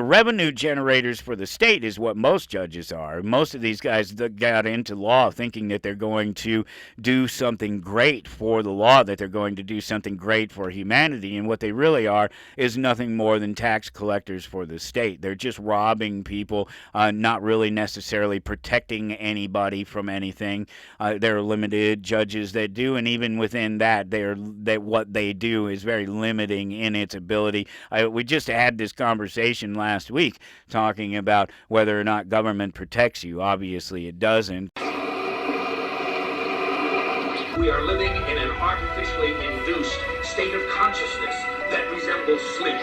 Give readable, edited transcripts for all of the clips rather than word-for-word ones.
revenue generators for the state is what most judges are. Most of these guys that got into law thinking that they're going to do something great for the law, that they're going to do something great for humanity, and what they really are is nothing more than tax collectors for the state. They're just robbing people, not really necessarily protecting anybody from anything. There are limited judges that do, and even within that, what they do is very limiting in its ability. We just had this conversation last week talking about whether or not government protects you. Obviously, it doesn't. We are living in an artificially induced state of consciousness that resembles sleep.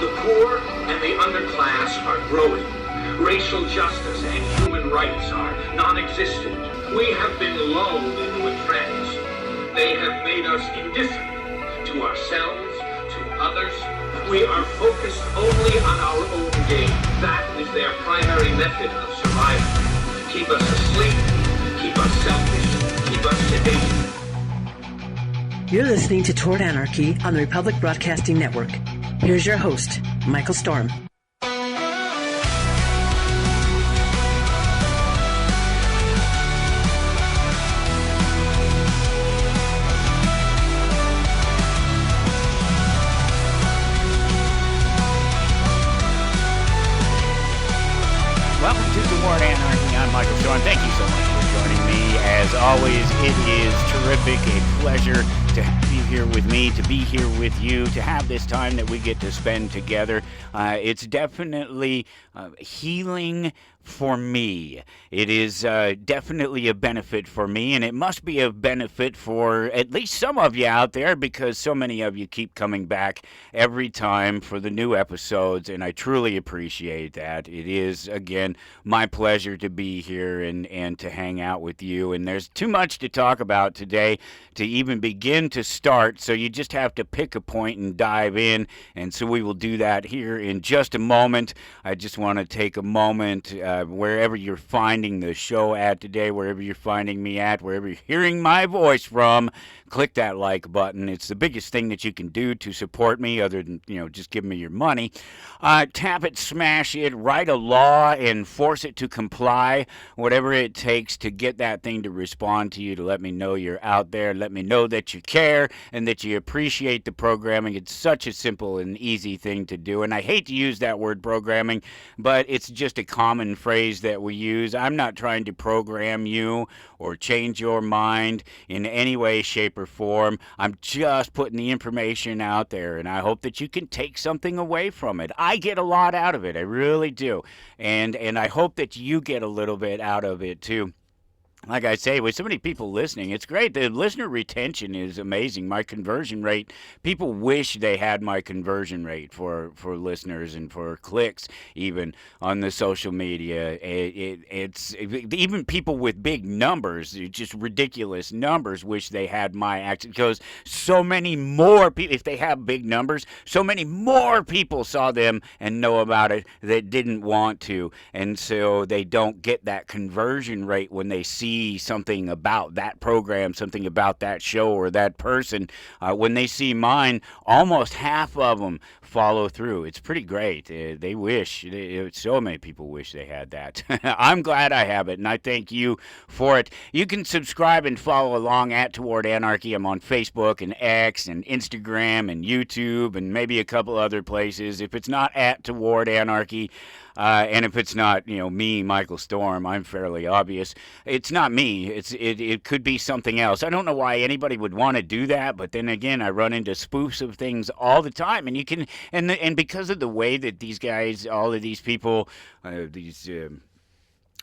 The poor and the underclass are growing. Racial justice and human rights are non-existent. We have been lulled into a trance. They have made us indifferent to ourselves, to others. We are focused only on our own gain. That is their primary method of survival. Keep us asleep, keep us selfish, keep us sedated. You're listening to Toward Anarchy on the Republic Broadcasting Network. Here's your host, Michael Storm. Welcome to Toward Anarchy. I'm Michael Storm. Thank you so much for joining me. As always, it is terrific, a pleasure to have you here with me, to be here with you, to have this time that we get to spend together. It's definitely healing for me. It is definitely a benefit for me, and it must be a benefit for at least some of you out there, because so many of you keep coming back every time for the new episodes, and I truly appreciate that. It is, again, my pleasure to be here and to hang out with you, and there's too much to talk about today to even begin to start, so you just have to pick a point and dive in, and so we will do that here in just a moment. I just want to take a moment, wherever you're finding the show at today, wherever you're finding me at, wherever you're hearing my voice from, click that like button. It's the biggest thing that you can do to support me, other than, just give me your money. Tap it, smash it, write a law and force it to comply, whatever it takes to get that thing to respond to you, to let me know you're out there, let me know that you care and that you appreciate the programming. It's such a simple and easy thing to do, and I hate to use that word programming, but it's just a common phrase that we use. I'm not trying to program you or change your mind in any way, shape, or form. I'm just putting the information out there, and I hope that you can take something away from it. I get a lot out of it, I really do, and I hope that you get a little bit out of it too. Like I say, with so many people listening, it's great. The listener retention is amazing. My conversion rate, people wish they had my conversion rate for listeners and for clicks, even on the social media. It's even people with big numbers, just ridiculous numbers, wish they had my accent, because so many more people, if they have big numbers, so many more people saw them and know about it that didn't want to, and so they don't get that conversion rate when they see something about that program, something about that show or that person. When they see mine, almost half of them follow through. It's pretty great. They wish, so many people wish they had that. I'm glad I have it, and I thank you for it. You can subscribe and follow along at Toward Anarchy. I'm on Facebook and X and Instagram and YouTube and maybe a couple other places. If it's not at Toward Anarchy, and if it's not, me, Michael Storm, I'm fairly obvious. It's not me. It could be something else. I don't know why anybody would want to do that, but then again, I run into spoofs of things all the time, and you can, and because of the way that these guys, all of these people, these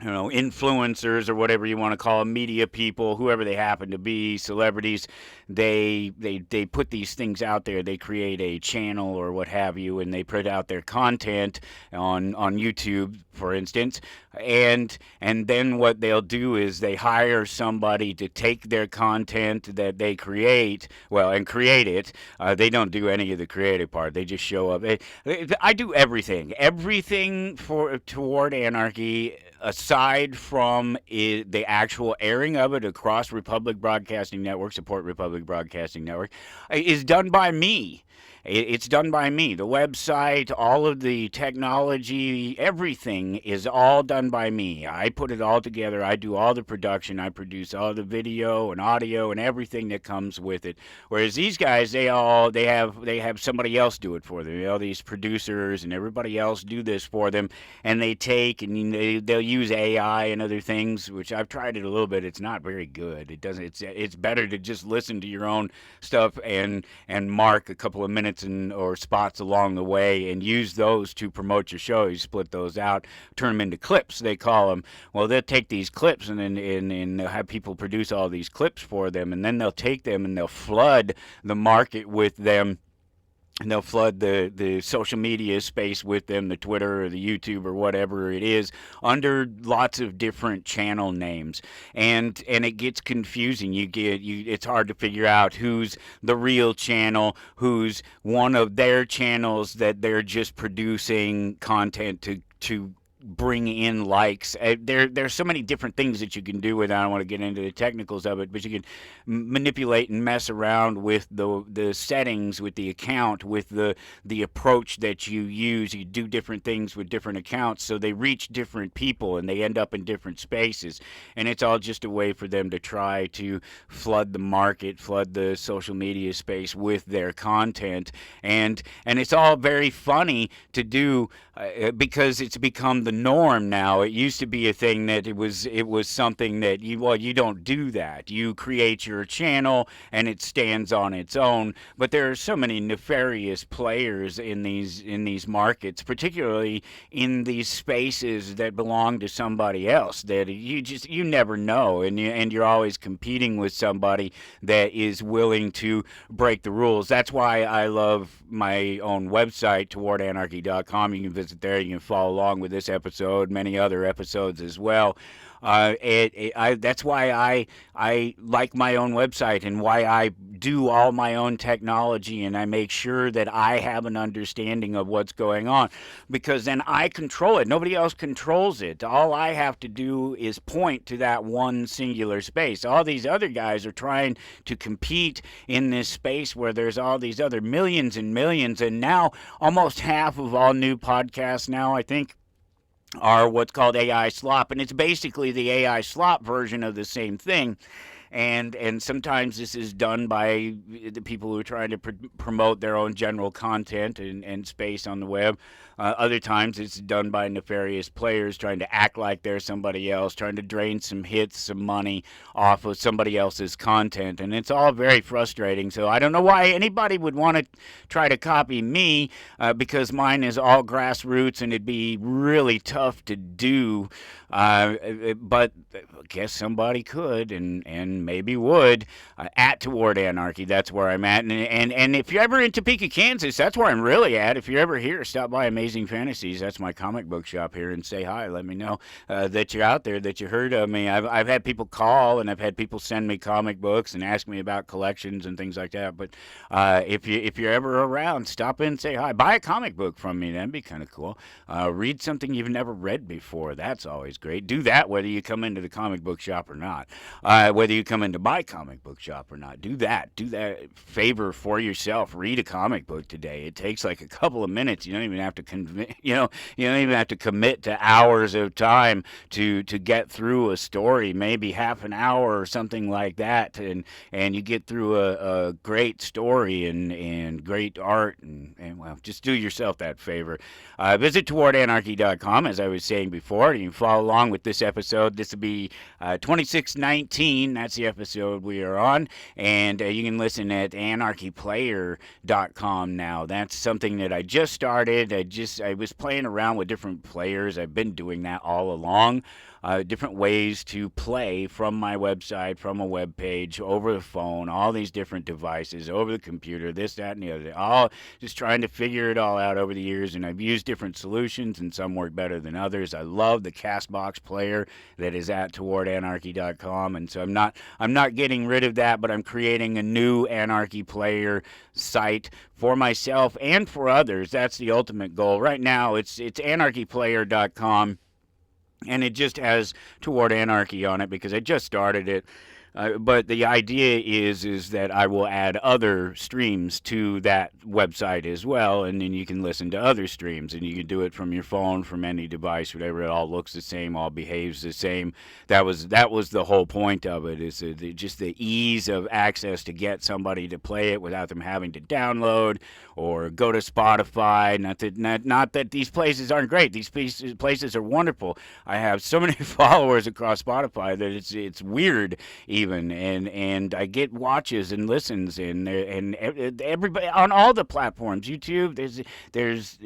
influencers or whatever you want to call them, media people, whoever they happen to be, celebrities, they put these things out there. They create a channel or what have you, and they put out their content on YouTube, for instance, and then what they'll do is they hire somebody to take their content that they create, and create it. They don't do any of the creative part. They just show up. I do everything for Toward Anarchy, aside from the actual airing of it across Republic Broadcasting Network, support Republic Broadcasting Network, is done by me. It's done by me. The website, all of the technology, everything is all done by me. I put it all together. I do all the production. I produce all the video and audio and everything that comes with it. Whereas these guys, they have somebody else do it for them. You know, these producers and everybody else do this for them, and they take and they'll use AI and other things, which I've tried it a little bit. It's not very good. It doesn't. It's better to just listen to your own stuff and mark a couple of minutes or spots along the way and use those to promote your show. You split those out, turn them into clips, they call them. Well, they'll take these clips and they'll have people produce all these clips for them, and then they'll take them and they'll flood the market with them. And they'll flood the social media space with them, the Twitter or the YouTube or whatever it is, under lots of different channel names, and it gets confusing. It's hard to figure out who's the real channel, who's one of their channels that they're just producing content to bring in likes. There's so many different things that you can do with it. I don't want to get into the technicals of it, but you can manipulate and mess around with the settings, with the account, with the approach that you use. You do different things with different accounts, so they reach different people and they end up in different spaces. And it's all just a way for them to try to flood the market, flood the social media space with their content. And it's all very funny to do because it's become the norm now. It used to be a thing that it was something that you don't do that. You create your channel and it stands on its own. But there are so many nefarious players in these markets, particularly in these spaces that belong to somebody else, that you never know, and you're always competing with somebody that is willing to break the rules. That's why I love my own website, towardanarchy.com. You can visit there. You can follow along with this episode, many other episodes as well. That's why I like my own website and why I do all my own technology, and I make sure that I have an understanding of what's going on, because then I control it. Nobody else controls it. All I have to do is point to that one singular space. All these other guys are trying to compete in this space where there's all these other millions and millions, and now almost half of all new podcasts now, I think, are what's called AI slop, and it's basically the AI slop version of the same thing. And sometimes this is done by the people who are trying to promote their own general content and space on the web. Other times it's done by nefarious players trying to act like they're somebody else, trying to drain some hits, some money off of somebody else's content. And it's all very frustrating. So I don't know why anybody would want to try to copy me, because mine is all grassroots and it'd be really tough to do. But I guess somebody could and maybe would. At Toward Anarchy, that's where I'm at. And if you're ever in Topeka, Kansas, that's where I'm really at. If you're ever here, stop by Amazing Fantasies. That's my comic book shop here, and say hi. Let me know that you're out there, that you heard of me. I've had people call, and I've had people send me comic books and ask me about collections and things like that. But if you're ever around, stop in and say hi. Buy a comic book from me. That'd be kind of cool. Read something you've never read before. That's always great. Do that whether you come into the comic book shop or not. Whether you come into my comic book shop or not. Do that favor for yourself. Read a comic book today. It takes like a couple of minutes. You don't even have to you don't even have to commit to hours of time to get through a story. Maybe half an hour or something like that, and you get through a great story and great art, and well, just do yourself that favor. Visit towardanarchy.com, as I was saying before. You can follow along with this episode. This will be 2619. That's the episode we are on, and you can listen at anarchyplayer.com now. That's something that I just started. I was playing around with different players. I've been doing that all along. Different ways to play from my website, from a web page, over the phone, all these different devices, over the computer, this, that, and the other. All just trying to figure it all out over the years, and I've used different solutions, and some work better than others. I love the Castbox player that is at towardanarchy.com, and so I'm not getting rid of that, but I'm creating a new Anarchy player site for myself and for others. That's the ultimate goal. Right now, it's anarchyplayer.com. And it just has Toward Anarchy on it because I just started it. But the idea is that I will add other streams to that website as well, and then you can listen to other streams, and you can do it from your phone, from any device, whatever. It all looks the same, all behaves the same. That was the whole point of it, is just the ease of access to get somebody to play it without them having to download or go to Spotify. Not that these places aren't great. These places are wonderful. I have so many followers across Spotify that it's weird even, and I get watches and listens, and everybody on all the platforms, YouTube, there's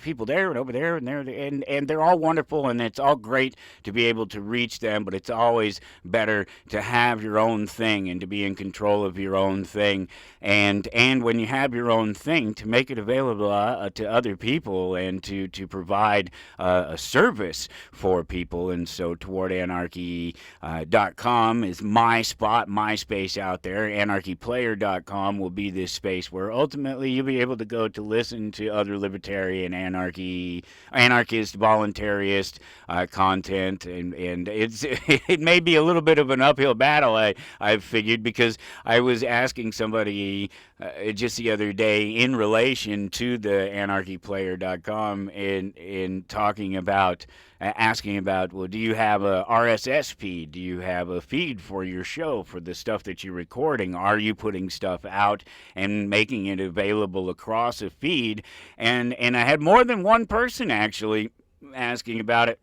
people there and over there and there, and they're all wonderful, and it's all great to be able to reach them, but it's always better to have your own thing and to be in control of your own thing, and when you have your own thing, to make it available to other people, and to provide a service for people. And so towardanarchy.com is my spot, my space out there. Anarchyplayer.com will be this space where ultimately you'll be able to go to listen to other libertarian, anarchist, voluntarist content, and it may be a little bit of an uphill battle, I've figured, because I was asking somebody just the other day in relation to the anarchyplayer.com, in talking about, asking about, well, do you have a RSS feed? Do you have a feed for your show, for the stuff that you're recording? Are you putting stuff out and making it available across a feed? And I had more than one person actually asking about it,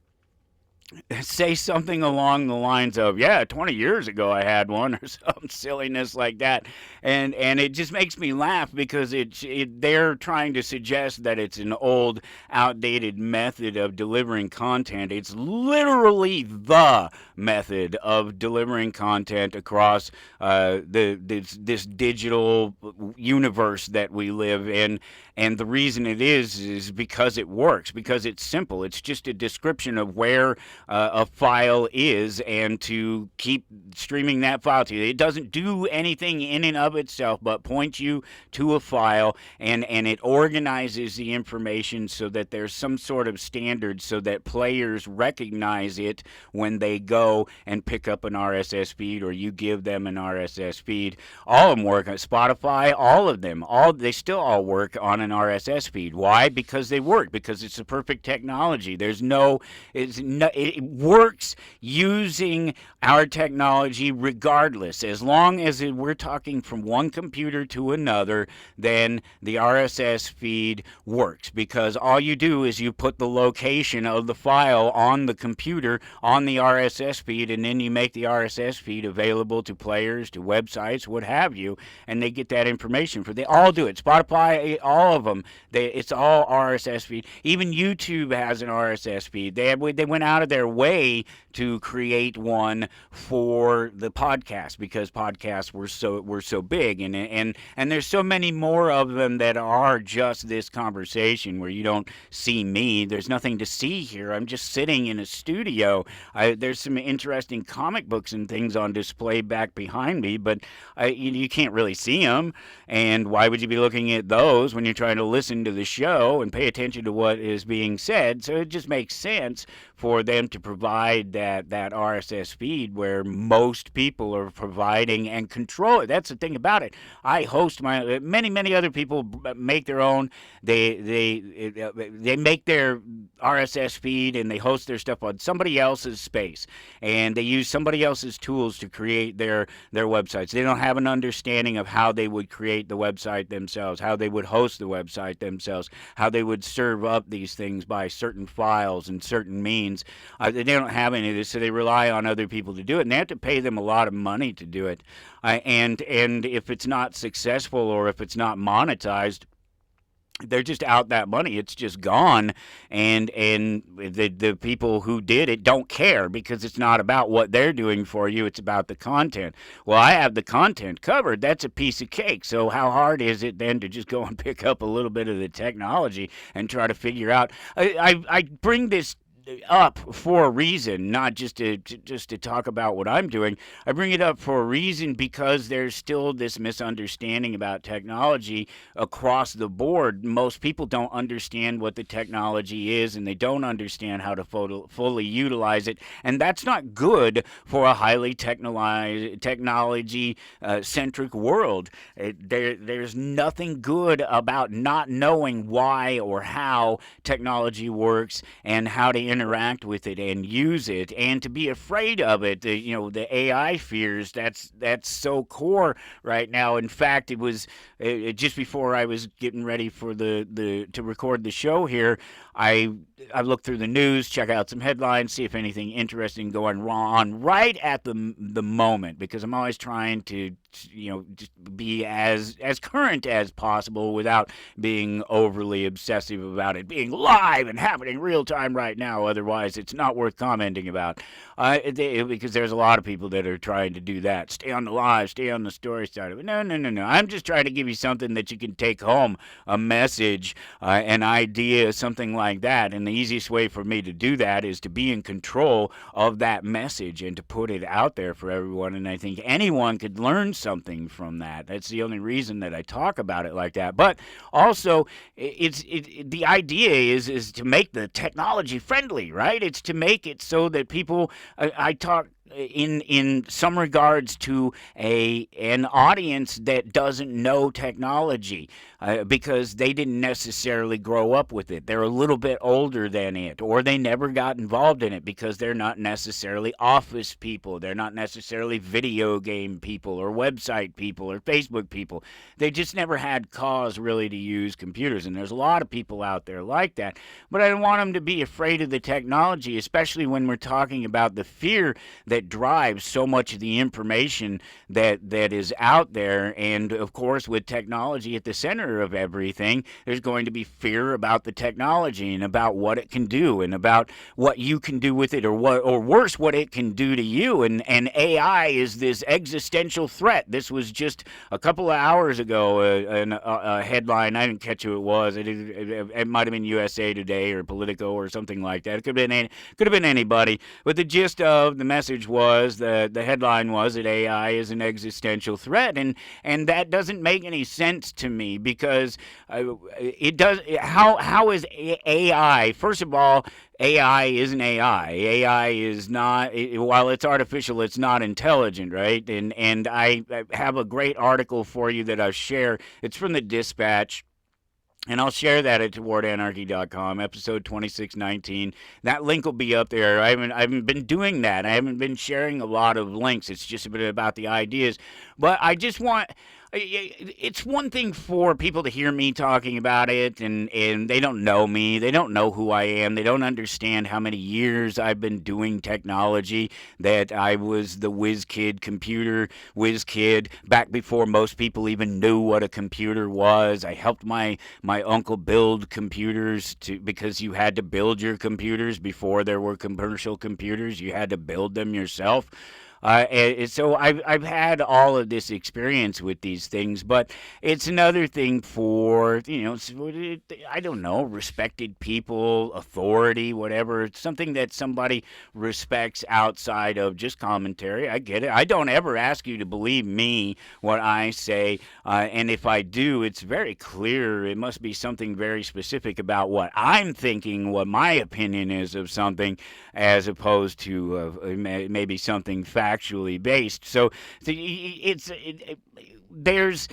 say something along the lines of, yeah, 20 years ago I had one, or some silliness like that. And it just makes me laugh, because they're trying to suggest that it's an old, outdated method of delivering content. It's literally the method of delivering content across this digital universe that we live in. And the reason it is because it works, because it's simple. It's just a description of where a file is, and to keep streaming that file to you. It doesn't do anything in and of itself but point you to a file, and it organizes the information so that there's some sort of standard, so that players recognize it when they go and pick up an RSS feed, or you give them an RSS feed. All of them work on Spotify. All of them, they still all work on an RSS feed. Why? Because they work. Because it's the perfect technology. It works using our technology regardless. As long as we're talking from one computer to another, then the RSS feed works, because all you do is you put the location of the file on the computer on the RSS feed, and then you make the RSS feed available to players, to websites, what have you, and they get that information. They all do it. Spotify, all of them, it's all RSS feed. Even YouTube has an RSS feed. They went out of their way to create one for the podcast, because podcasts were so big, and there's so many more of them that are just this conversation where you don't see me. There's nothing to see here. I'm just sitting in a studio. There's some interesting comic books and things on display back behind me, but you can't really see them. And why would you be looking at those when you're trying to listen to the show and pay attention to what is being said? So it just makes sense for them to provide that RSS feed where most people are providing and control it. That's the thing about it. I host many other people make their own. They make their RSS feed, and they host their stuff on somebody else's space, and they use somebody else's tools to create their websites. They don't have an understanding of how they would create the website themselves, how they would host the website themselves, how they would serve up these things by certain files and certain means. They don't have any of this, so they rely on other people to do it, and they have to pay them a lot of money to do it. And if it's not successful, or if it's not monetized, they're just out that money. It's just gone, and the people who did it don't care, because it's not about what they're doing for you. It's about the content. Well, I have the content covered. That's a piece of cake. So how hard is it then to just go and pick up a little bit of the technology and try to figure out? I bring this up for a reason, not just to talk about what I'm doing. I bring it up for a reason because there's still this misunderstanding about technology across the board. Most people don't understand what the technology is, and they don't understand how to fully utilize it, and that's not good for a highly technology centric world. There's nothing good about not knowing why or how technology works and how to interact with it and use it, and to be afraid of it. The AI fears, that's so core right now. In fact, it was just before I was getting ready for to record the show here, I looked through the news, check out some headlines, see if anything interesting going on right at the moment, because I'm always trying to just be as current as possible without being overly obsessive about it being live and happening real time right now. Otherwise, it's not worth commenting about, because there's a lot of people that are trying to do that. Stay on the live, stay on the story side of it. No. I'm just trying to give you something that you can take home, a message, an idea, something like that. And the easiest way for me to do that is to be in control of that message and to put it out there for everyone. And I think anyone could learn something from that. That's the only reason that I talk about it like that. But also, the idea is to make the technology friendly, right? It's to make it so that people, I talk in some regards to an audience that doesn't know technology, because they didn't necessarily grow up with it. They're a little bit older than it, or they never got involved in it because they're not necessarily office people. They're not necessarily video game people or website people or Facebook people. They just never had cause really to use computers, and there's a lot of people out there like that. But I don't want them to be afraid of the technology, especially when we're talking about the fear that drives so much of the information that is out there. And of course, with technology at the center of everything, there's going to be fear about the technology and about what it can do and about what you can do with it, or worse, what it can do to you. And AI is this existential threat. This was just a couple of hours ago a headline. I didn't catch who it was. It might have been USA Today or Politico or something like that. It could have been anybody. But the gist of the message was, the headline was that AI is an existential threat, and that doesn't make any sense to me, because it does. How is AI? First of all, AI isn't AI. AI is not, while it's artificial, it's not intelligent, right? And I have a great article for you that I'll share. It's from the Dispatch. And I'll share that at towardanarchy.com, episode 2619. That link will be up there. I haven't been doing that. I haven't been sharing a lot of links. It's just a bit about the ideas. But I just want... It's one thing for people to hear me talking about it, and they don't know me. They don't know who I am. They don't understand how many years I've been doing technology, that I was the computer whiz kid, back before most people even knew what a computer was. I helped my uncle build computers because you had to build your computers before there were commercial computers. You had to build them yourself. So I've had all of this experience with these things, but it's another thing for, I don't know, respected people, authority, whatever. It's something that somebody respects outside of just commentary. I get it. I don't ever ask you to believe me, what I say, and if I do, it's very clear. It must be something very specific about what I'm thinking, what my opinion is of something, as opposed to maybe something factually based. So there's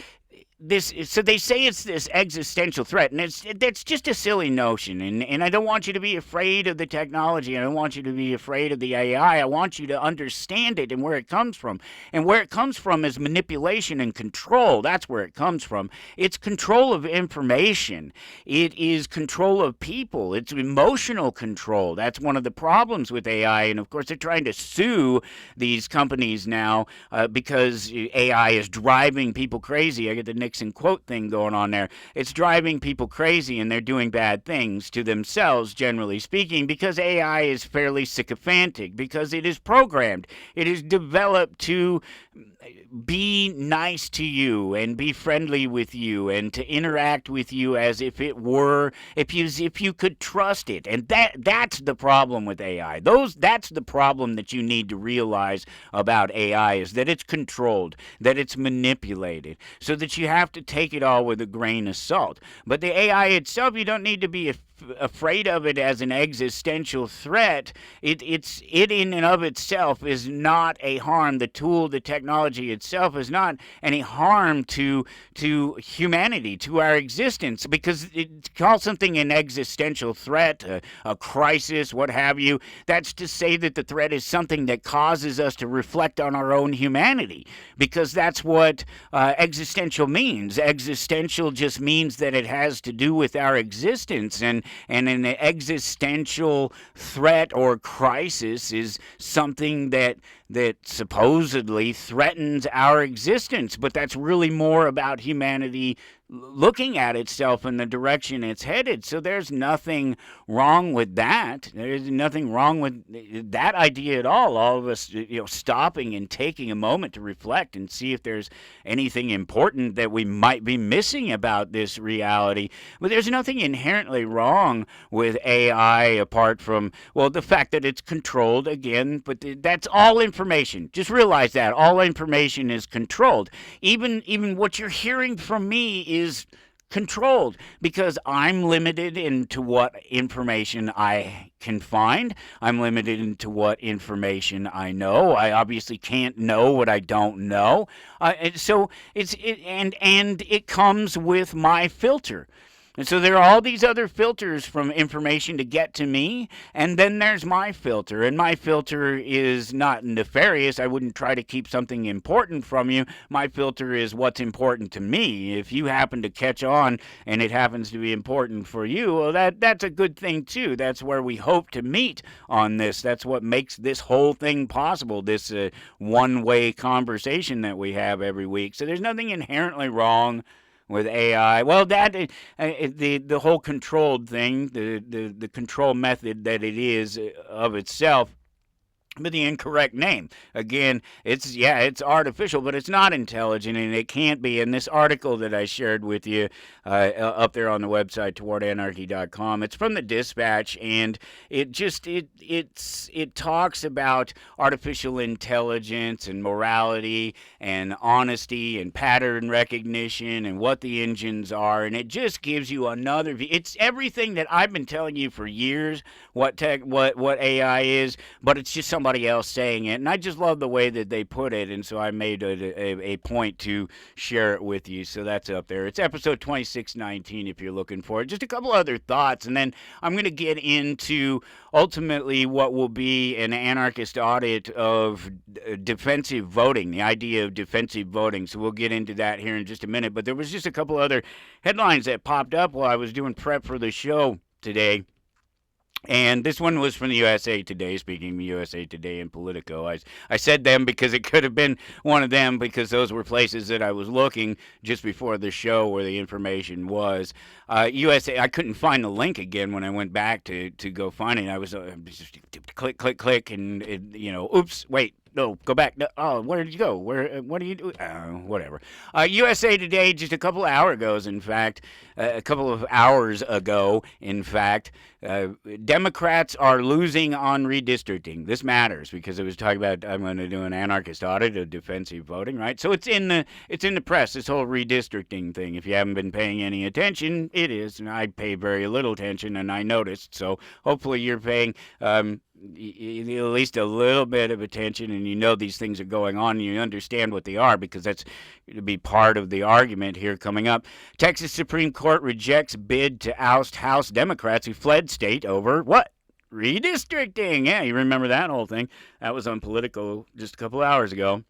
this. So they say it's this existential threat, and that's just a silly notion. And I don't want you to be afraid of the technology. I don't want you to be afraid of the AI. I want you to understand it and where it comes from. And where it comes from is manipulation and control. That's where it comes from. It's control of information. It is control of people. It's emotional control. That's one of the problems with AI. And of course, they're trying to sue these companies now because AI is driving people crazy. I get the Nixon quote thing going on there. It's driving people crazy, and they're doing bad things to themselves, generally speaking, because AI is fairly sycophantic, because it is programmed. It is developed to be nice to you and be friendly with you and to interact with you as if it were, if you could trust it. And that's the problem with AI. That's the problem that you need to realize about AI, is that it's controlled, that it's manipulated, so that you have to take it all with a grain of salt. But the AI itself, you don't need to be afraid of it as an existential threat. It in and of itself is not a harm. The tool, the technology itself is not any harm to humanity, to our existence, because it calls something an existential threat, a crisis, what have you. That's to say that the threat is something that causes us to reflect on our own humanity, because that's what existential means. Existential just means that it has to do with our existence, and an existential threat or crisis is something that supposedly threatens our existence, but that's really more about humanity looking at itself in the direction it's headed. So there's nothing wrong with that. There's nothing wrong with that idea at all. All of us, stopping and taking a moment to reflect and see if there's anything important that we might be missing about this reality. But there's nothing inherently wrong with AI apart from, well, the fact that it's controlled again, but that's all information. Just realize that all information is controlled. Even what you're hearing from me is controlled, because I'm limited into what information I can find. I'm limited into what information I know. I obviously can't know what I don't know. So it comes with my filter. And so there are all these other filters from information to get to me, and then there's my filter. And my filter is not nefarious. I wouldn't try to keep something important from you. My filter is what's important to me. If you happen to catch on and it happens to be important for you, well, that's a good thing too. That's where we hope to meet on this. That's what makes this whole thing possible, this one-way conversation that we have every week. So there's nothing inherently wrong with AI. Well, that the whole controlled thing, the control method that it is of itself, but the incorrect name. Again, it's artificial, but it's not intelligent, and it can't be. In this article that I shared with you up there on the website, towardanarchy.com, it's from the Dispatch, and it talks about artificial intelligence and morality and honesty and pattern recognition and what the engines are, and it just gives you another view. It's everything that I've been telling you for years, what AI is, but it's just somebody else saying it, and I just love the way that they put it, and so I made a point to share it with you. So that's up there. It's episode 2619 if you're looking for it. Just a couple other thoughts, and then I'm going to get into ultimately what will be an anarchist audit of defensive voting, the idea of defensive voting. So we'll get into that here in just a minute. But there was just a couple other headlines that popped up while I was doing prep for the show today. And this one was from the USA Today, speaking of USA Today and Politico. I said them because it could have been one of them, because those were places that I was looking just before the show where the information was. USA, I couldn't find the link again when I went back to go find it. I was just click, and oops, wait. No, go back. No, oh, where did you go? What do you do? Whatever. USA Today, just a couple of hours ago, in fact, Democrats are losing on redistricting. This matters because it was talking about, I'm going to do an anarchist audit of defensive voting, right? So it's in the press, this whole redistricting thing. If you haven't been paying any attention, it is. And I pay very little attention, and I noticed. So hopefully you're paying at least a little bit of attention, and you know these things are going on, and you understand what they are, because that's to be part of the argument here coming up. Texas Supreme Court rejects bid to oust House Democrats who fled state over what? Redistricting. Yeah, you remember that whole thing. That was on Politico just a couple hours ago.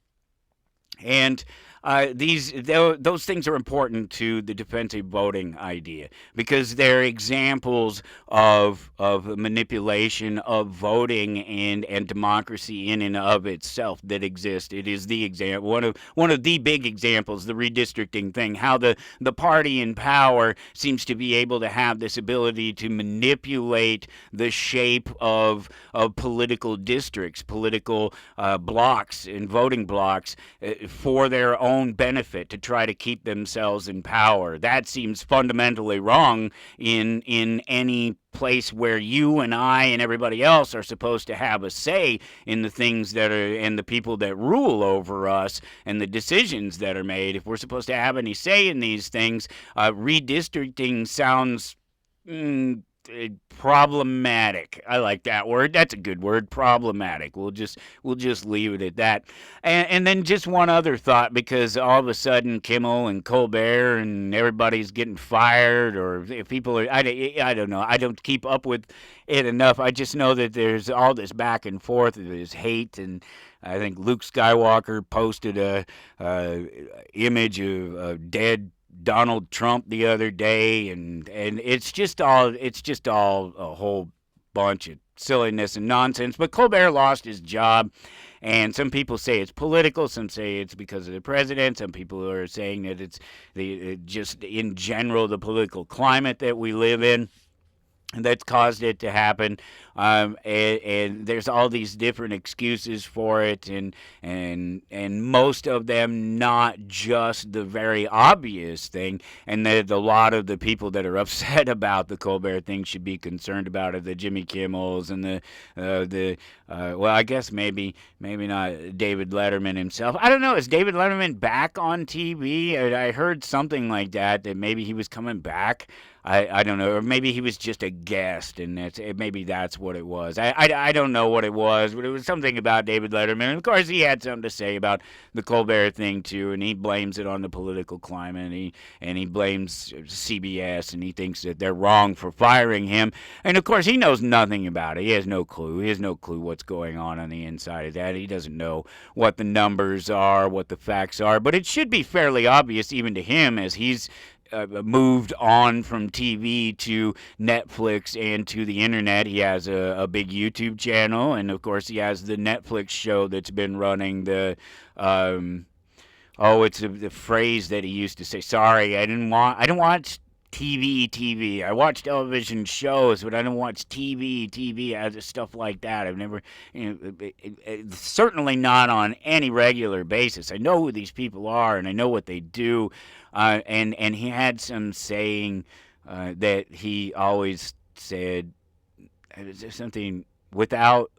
And those things are important to the defensive voting idea, because they're examples of manipulation of voting and democracy in and of itself that exist. It is the example, one of the big examples, the redistricting thing, how the party in power seems to be able to have this ability to manipulate the shape of political districts, political blocks and voting blocks, for their own benefit to try to keep themselves in power. That seems fundamentally wrong in any place where you and I and everybody else are supposed to have a say in the things that are and the people that rule over us and the decisions that are made. If we're supposed to have any say in these things, redistricting sounds problematic. I like that word. That's a good word. Problematic. We'll just leave it at that. And then just one other thought, because all of a sudden Kimmel and Colbert and everybody's getting fired, or if people are, I don't know. I don't keep up with it enough. I just know that there's all this back and forth, there's hate, and I think Luke Skywalker posted a image of a dead Donald Trump the other day, and it's just all a whole bunch of silliness and nonsense. But Colbert lost his job, and some people say it's political, some say it's because of the president, some people are saying that it's just in general the political climate that we live in that's caused it to happen, and there's all these different excuses for it, and most of them not just the very obvious thing, and that a lot of the people that are upset about the Colbert thing should be concerned about it, the Jimmy Kimmels and well, I guess maybe not David Letterman himself. I don't know. Is David Letterman back on TV? I heard something like that maybe he was coming back. I don't know, or maybe he was just a guest, and maybe that's what it was. I don't know what it was, but it was something about David Letterman. And of course, he had something to say about the Colbert thing too, and he blames it on the political climate, and he blames CBS, and he thinks that they're wrong for firing him. And of course, he knows nothing about it. He has no clue. He has no clue what's going on the inside of that. He doesn't know what the numbers are, what the facts are. But it should be fairly obvious even to him, as he's moved on from TV to Netflix and to the internet. He has a big YouTube channel, and of course he has the Netflix show that's been running the it's the phrase that he used to say. Sorry, I don't watch TV. I watch television shows, but I don't watch TV, stuff like that. I've never, certainly not on any regular basis. I know who these people are, and I know what they do. And he had some saying that he always said, something without,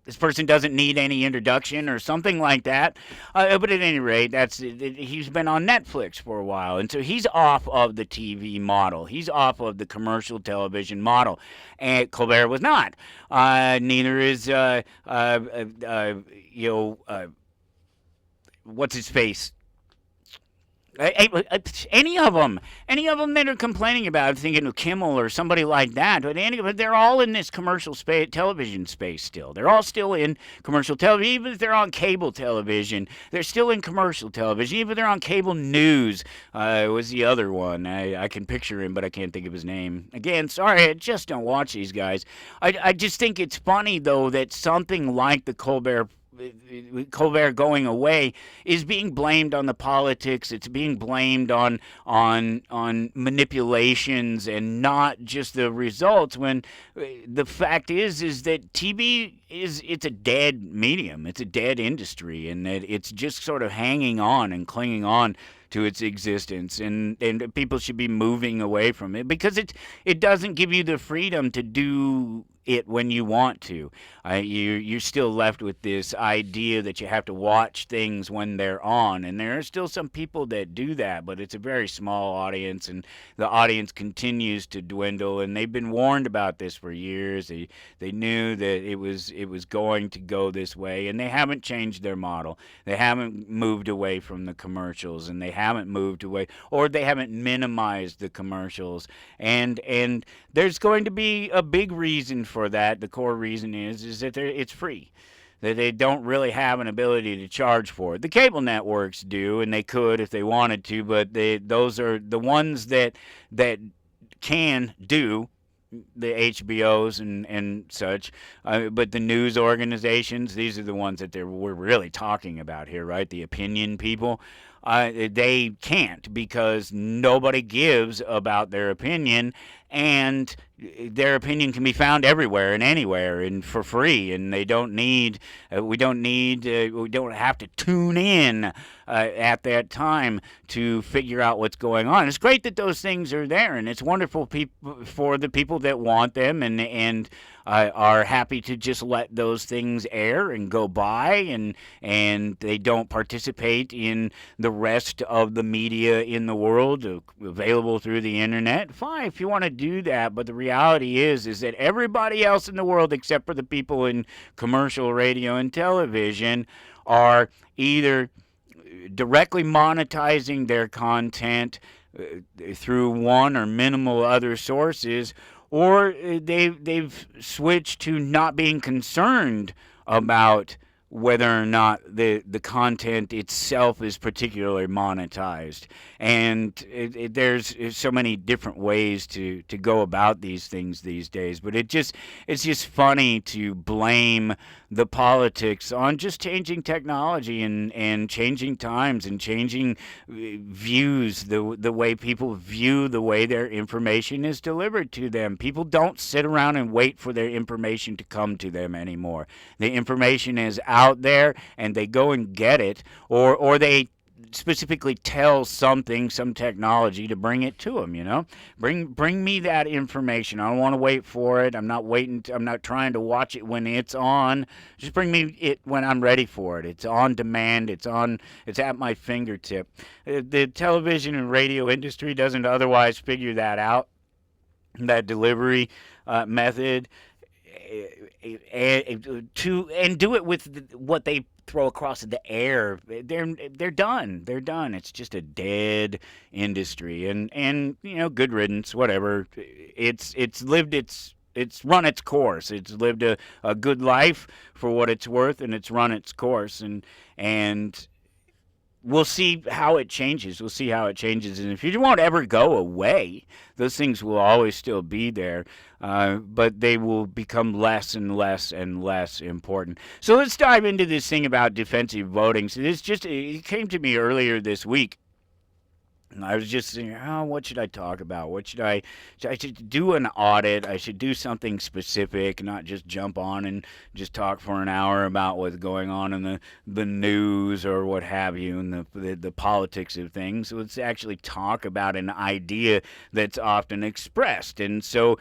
this person doesn't need any introduction or something like that. But at any rate, he's been on Netflix for a while, and so he's off of the TV model. He's off of the commercial television model, and Colbert was not. Neither is what's his face. Any of them that are complaining about it, thinking of Kimmel or somebody like that, but they're all in this commercial television space still. They're all still in commercial television. Even if they're on cable television, they're still in commercial television. Even if they're on cable news, was the other one. I can picture him, but I can't think of his name. Again, sorry, I just don't watch these guys. I just think it's funny, though, that something like the Colbert going away is being blamed on the politics. It's being blamed on manipulations and not just the results, when the fact is that TV it's a dead medium. It's a dead industry, and that it's just sort of hanging on and clinging on to its existence, and people should be moving away from it, because it doesn't give you the freedom to do it when you want to. You're still left with this idea that you have to watch things when they're on, and there are still some people that do that, but it's a very small audience, and the audience continues to dwindle, and they've been warned about this for years. They knew that it was going to go this way, and they haven't changed their model. They haven't moved away from the commercials, and they haven't moved away, or they haven't minimized the commercials, and there's going to be a big reason for that. The core reason is that it's free, that they don't really have an ability to charge for it. The cable networks do, and they could if they wanted to, but those are the ones that can do, the HBOs and such, but the news organizations, these are the ones that we're really talking about here, right? The opinion people. They can't, because nobody gives about their opinion, and their opinion can be found everywhere and anywhere and for free, and they don't need we don't have to tune in at that time to figure out what's going on. It's great that those things are there, and it's wonderful for the people that want them and are happy to just let those things air and go by, and they don't participate in the rest of the media in the world available through the internet. Fine, if you want to do that, but the reality is that everybody else in the world except for the people in commercial radio and television are either directly monetizing their content through one or minimal other sources, or they've switched to not being concerned about whether or not the content itself is particularly monetized. And there's so many different ways to go about these things these days, but it's just funny to blame the politics on just changing technology and changing times and changing views, the way people view the way their information is delivered to them. People don't sit around and wait for their information to come to them anymore. The information is out there and they go and get it, or they specifically tell some technology to bring it to them. Bring me that information. I don't want to wait for it. I'm not trying to watch it when it's on. Just bring me it when I'm ready for it. It's on demand. It's at my fingertip. The television and radio industry doesn't otherwise figure that out, that delivery method, and do it with what they throw across the air. They're done. It's just a dead industry, and good riddance. Whatever. It's run its course. It's lived a good life for what it's worth, and it's run its course, and we'll see how it changes. And if you won't ever go away, those things will always still be there, but they will become less and less and less important. So let's dive into this thing about defensive voting. So it came to me earlier this week. And I was just thinking, what should I talk about? I should do an audit. I should do something specific, not just jump on and just talk for an hour about what's going on in the news or what have you, and the politics of things. So let's actually talk about an idea that's often expressed. And so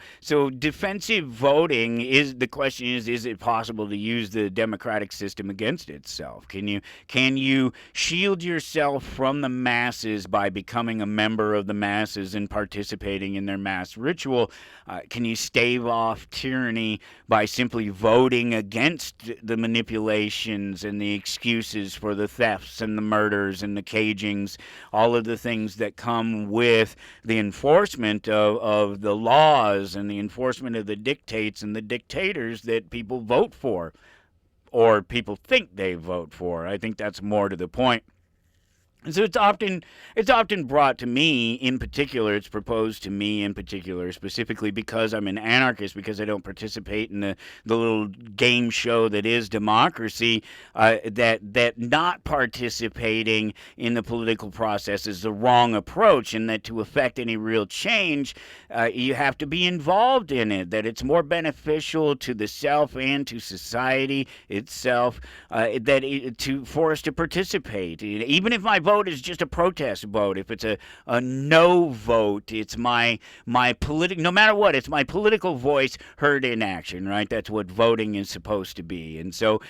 defensive voting the question is it possible to use the democratic system against itself? Can you shield yourself from the masses by becoming a member of the masses and participating in their mass ritual? Can you stave off tyranny by simply voting against the manipulations and the excuses for the thefts and the murders and the cagings, all of the things that come with the enforcement of the laws and the enforcement of the dictates and the dictators that people vote for, or people think they vote for? I think that's more to the point. And so it's often brought to me in particular, it's proposed to me in particular, specifically because I'm an anarchist, because I don't participate in the little game show that is democracy, that not participating in the political process is the wrong approach, and that to effect any real change, you have to be involved in it, that it's more beneficial to the self and to society itself, for us to participate. Even if my vote is just a protest vote, if it's a no vote, it's my political, no matter what, it's my political voice heard in action, right? That's what voting is supposed to be. And so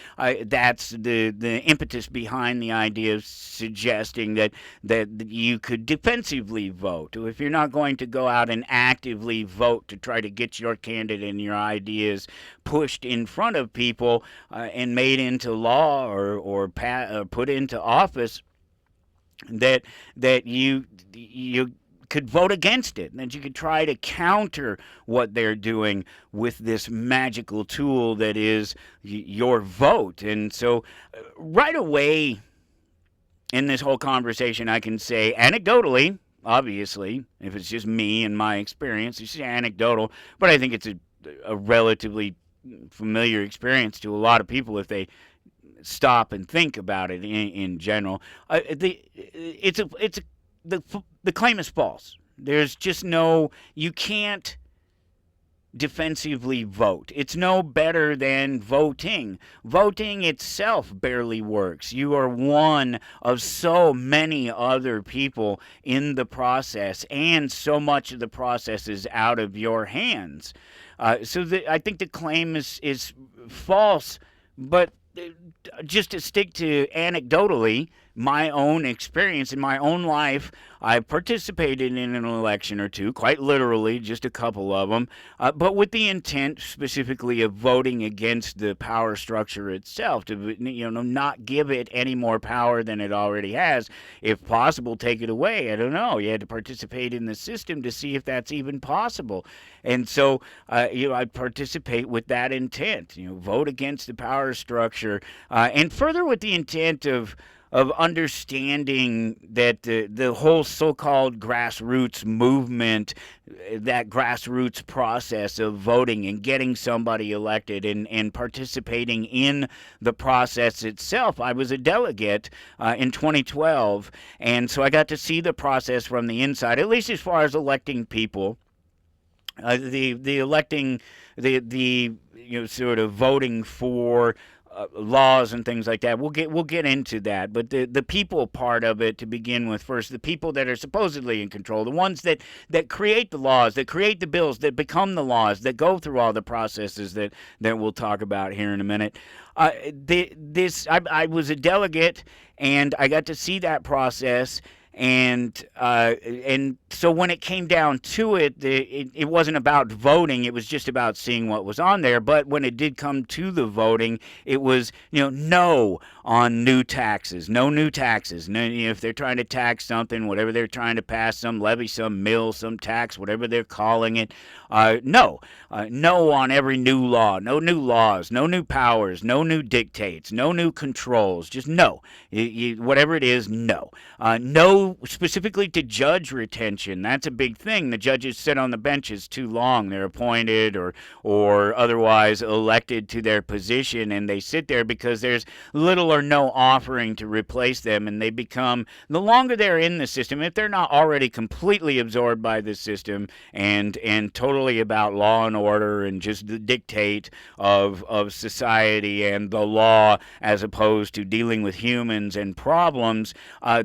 that's the impetus behind the idea of suggesting that you could defensively vote. If you're not going to go out and actively vote to try to get your candidate and your ideas pushed in front of people and made into law or put into office, that you could vote against it, and that you could try to counter what they're doing with this magical tool that is your vote. And so right away in this whole conversation, I can say anecdotally, obviously, if it's just me and my experience, it's anecdotal, but I think it's a relatively familiar experience to a lot of people if they stop and think about it in general. The claim is false. There's just you can't defensively vote. It's no better than voting. Voting itself barely works. You are one of so many other people in the process, and so much of the process is out of your hands. I think the claim is false, but just to stick to anecdotally, my own experience in my own life, I participated in an election or two, quite literally, just a couple of them, but with the intent specifically of voting against the power structure itself, to not give it any more power than it already has. If possible, take it away. I don't know. You had to participate in the system to see if that's even possible. And so, I participate with that intent. Vote against the power structure, and further with the intent of understanding that the whole so-called grassroots movement, that grassroots process of voting and getting somebody elected and participating in the process itself. I was a delegate in 2012, and so I got to see the process from the inside, at least as far as electing people. The electing, the sort of voting for laws and things like that. We'll get into that, but the people part of it to begin with first. The people that are supposedly in control, the ones that create the laws, that create the bills, that become the laws, that go through all the processes that we'll talk about here in a minute. I was a delegate, and I got to see that process. And so when it came down to it, it wasn't about voting. It was just about seeing what was on there. But when it did come to the voting, it was no on new taxes, no new taxes. No, if they're trying to tax something, whatever they're trying to pass, some levy, some mill, some tax, whatever they're calling it, no on every new law, no new laws, no new powers, no new dictates, no new controls. Just no, whatever it is, no. No, specifically to judge retention. That's a big thing. The judges sit on the benches too long. They're appointed or otherwise elected to their position, and they sit there because there's little or no offering to replace them, and they become, the longer they're in the system, if they're not already completely absorbed by the system and totally about law and order and just the dictate of society and the law as opposed to dealing with humans and problems,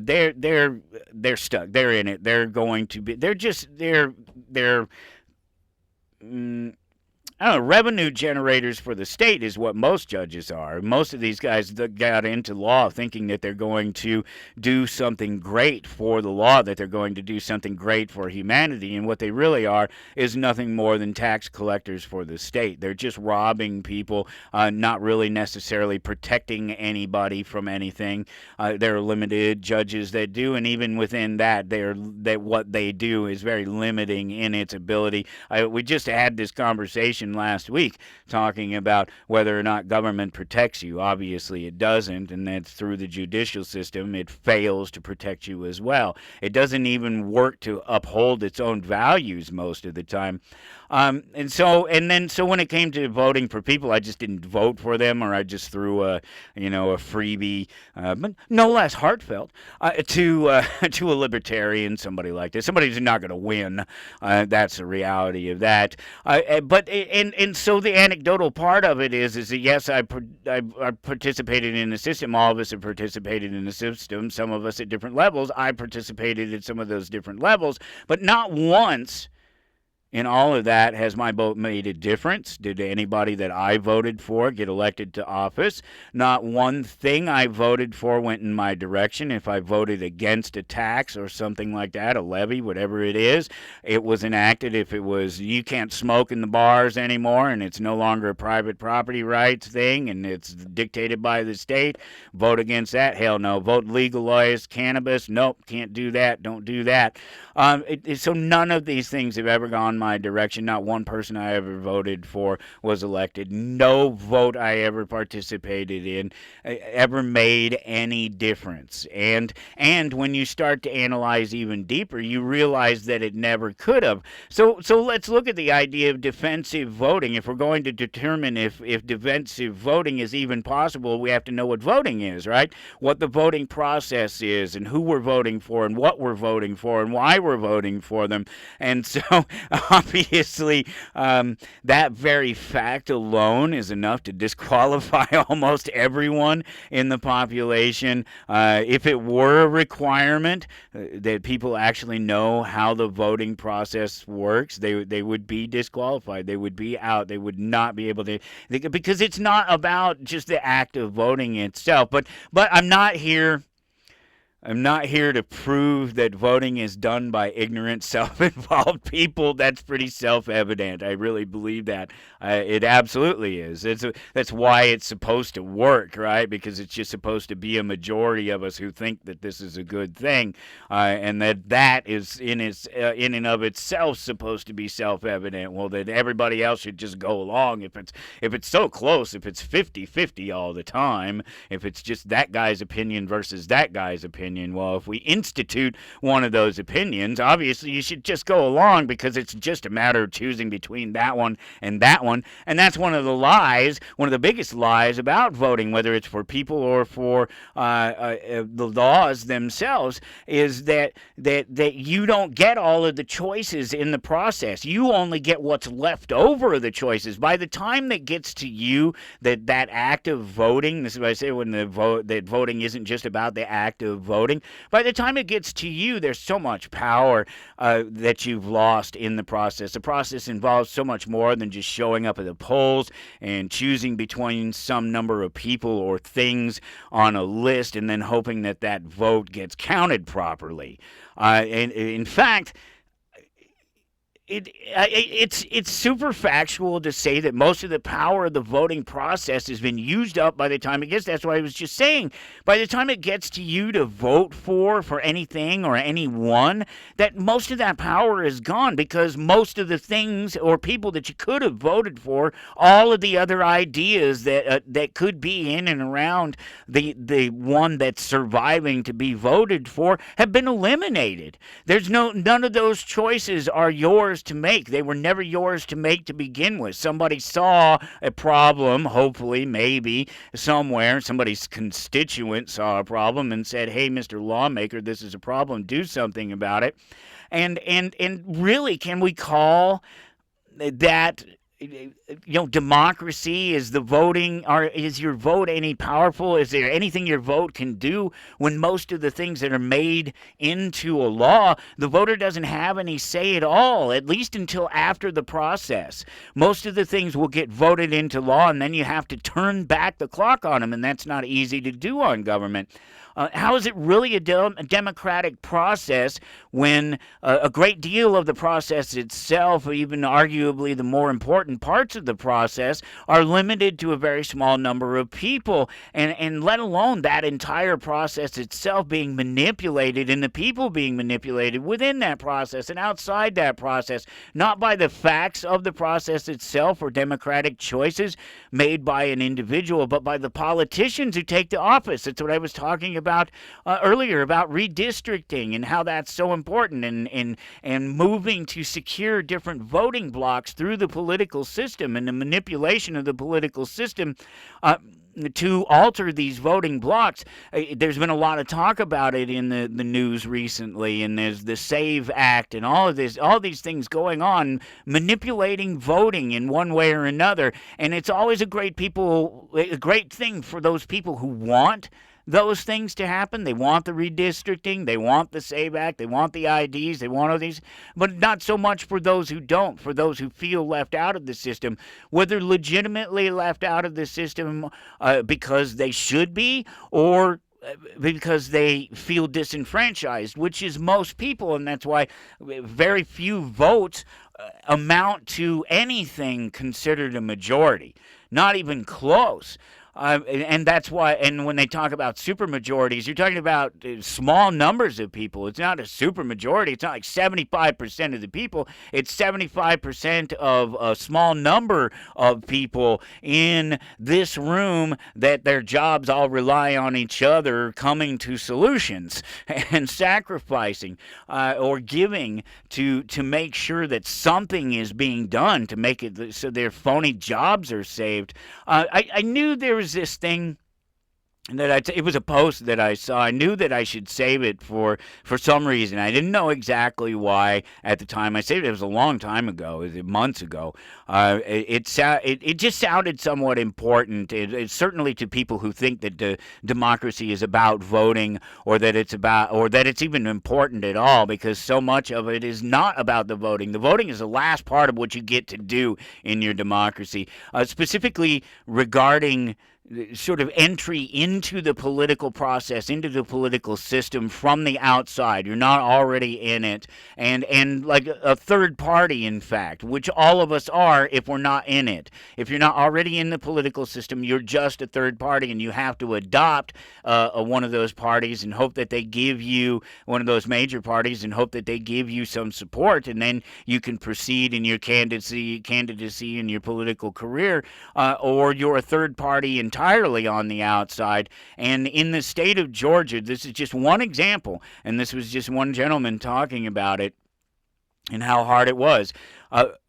they're stuck. They're in it. They're going to be. They're I don't know, revenue generators for the state is what most judges are. Most of these guys that got into law thinking that they're going to do something great for the law, that they're going to do something great for humanity, and what they really are is nothing more than tax collectors for the state. They're just robbing people, not really necessarily protecting anybody from anything. There are limited judges that do, and even within that, what they do is very limiting in its ability. We just had this conversation last week talking about whether or not government protects you. Obviously it doesn't, and that's through the judicial system. It fails to protect you as well. It doesn't even work to uphold its own values most of the time. So when it came to voting for people, I just didn't vote for them, or I just threw a freebie, but no less heartfelt, to a libertarian, somebody like this. Somebody who's not going to win. That's the reality of that. So the anecdotal part of it is that yes, I participated in the system. All of us have participated in the system. Some of us at different levels. I participated at some of those different levels, but not once in all of that has my vote made a difference. Did anybody that I voted for get elected to office? Not one thing I voted for went in my direction. If I voted against a tax or something like that, a levy, whatever it is, it was enacted. If it was, you can't smoke in the bars anymore and it's no longer a private property rights thing and it's dictated by the state, vote against that? Hell no. Vote legalize cannabis? Nope, can't do that. Don't do that. So none of these things have ever gone my direction. Not one person I ever voted for was elected. No vote I ever participated in ever made any difference. And when you start to analyze even deeper, you realize that it never could have. So let's look at the idea of defensive voting. If we're going to determine if defensive voting is even possible, we have to know what voting is, right? What the voting process is and who we're voting for and what we're voting for and why we're voting for them. And so obviously, that very fact alone is enough to disqualify almost everyone in the population. If it were a requirement that people actually know how the voting process works, they would be disqualified. They would be out. They would not be able to, because it's not about just the act of voting itself. But I'm not here to prove that voting is done by ignorant, self-involved people. That's pretty self-evident. I really believe that. It absolutely is. That's why it's supposed to work, right? Because it's just supposed to be a majority of us who think that this is a good thing, and that is in and of itself supposed to be self-evident. Well, that everybody else should just go along. If it's so close, if it's 50-50 all the time, if it's just that guy's opinion versus that guy's opinion, well, if we institute one of those opinions, obviously you should just go along, because it's just a matter of choosing between that one and that one. And that's one of the lies, one of the biggest lies about voting, whether it's for people or for the laws themselves, is that you don't get all of the choices in the process. You only get what's left over of the choices. By the time that gets to you, that act of voting, this is what I say when that voting isn't just about the act of voting. By the time it gets to you, there's so much power that you've lost in the process. The process involves so much more than just showing up at the polls and choosing between some number of people or things on a list and then hoping that vote gets counted properly. And in fact, it's super factual to say that most of the power of the voting process has been used up by the time it gets. That's what I was just saying. By the time it gets to you to vote for anything or anyone, that most of that power is gone, because most of the things or people that you could have voted for, all of the other ideas that could be in and around the one that's surviving to be voted for, have been eliminated. There's none of those choices are yours to make. They were never yours to make to begin with. Somebody saw a problem, hopefully, maybe, somewhere. Somebody's constituent saw a problem and said, hey, Mr. Lawmaker, this is a problem. Do something about it. And really, can we call that, democracy? Is the voting, or is your vote any powerful? Is there anything your vote can do when most of the things that are made into a law, the voter doesn't have any say at all, at least until after the process? Most of the things will get voted into law, and then you have to turn back the clock on them, and that's not easy to do on government. How is it really a democratic process when a great deal of the process itself, or even arguably the more important parts of the process, are limited to a very small number of people, and let alone that entire process itself being manipulated and the people being manipulated within that process and outside that process, not by the facts of the process itself or democratic choices made by an individual, but by the politicians who take the office. That's what I was talking about earlier, about redistricting and how that's so important, and moving to secure different voting blocks through the political system and the manipulation of the political system to alter these voting blocks. There's been a lot of talk about it in the news recently, and there's the SAVE Act and all these things going on, manipulating voting in one way or another. And it's always a great thing for those people who want those things to happen. They want the redistricting, they want the SAVE Act, they want the IDs, they want all these, but not so much for those who don't, for those who feel left out of the system, whether legitimately left out of the system because they should be, or because they feel disenfranchised, which is most people, and that's why very few votes amount to anything considered a majority, not even close. And that's why, and when they talk about supermajorities, you're talking about small numbers of people. It's not a supermajority. It's not like 75% of the people. It's 75% of a small number of people in this room that their jobs all rely on each other coming to solutions and sacrificing or giving to make sure that something is being done to make it so their phony jobs are saved. I knew there was this thing it was a post that I saw. I knew that I should save it for some reason. I didn't know exactly why at the time. I saved it. It was a long time ago. It was months ago. It just sounded somewhat important. It's certainly to people who think that democracy is about voting, or that it's even important at all, because so much of it is not about the voting. The voting is the last part of what you get to do in your democracy. Specifically regarding sort of entry into the political process, into the political system from the outside. You're not already in it, and like a third party, in fact, which all of us are if we're not in it. If you're not already in the political system, you're just a third party, and you have to adopt one of those parties and hope that they give you one of those major parties and hope that they give you some support, and then you can proceed in your candidacy in your political career, or you're a third party entirely on the outside. And in the state of Georgia, this is just one example, and this was just one gentleman talking about it and how hard it was.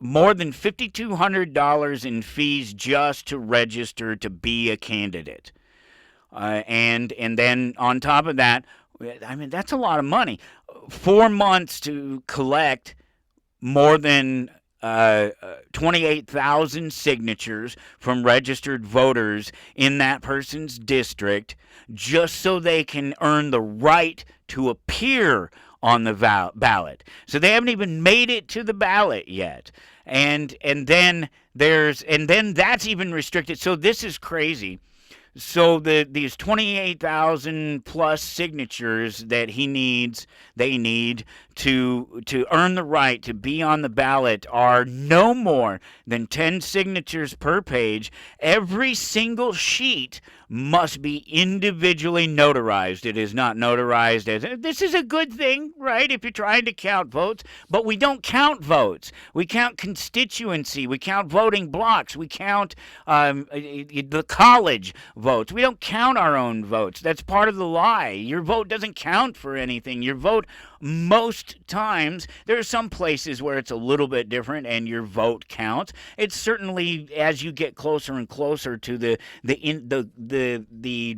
More than $5,200 in fees just to register to be a candidate. And then on top of that, I mean, that's a lot of money. 4 months to collect more than 28,000 signatures from registered voters in that person's district, just so they can earn the right to appear on the ballot. So they haven't even made it to the ballot yet. And then that's even restricted. So this is crazy. So these 28,000 plus signatures that they need to earn the right to be on the ballot are no more than 10 signatures per page. Every single sheet must be individually notarized. It is not notarized as, this is a good thing, right, if you're trying to count votes, but we don't count votes. We count constituency. We count voting blocks. We count the college votes. We don't count our own votes. That's part of the lie. Your vote doesn't count for anything. Your vote, most times, there are some places where it's a little bit different and your vote counts. It's certainly, as you get closer and closer to the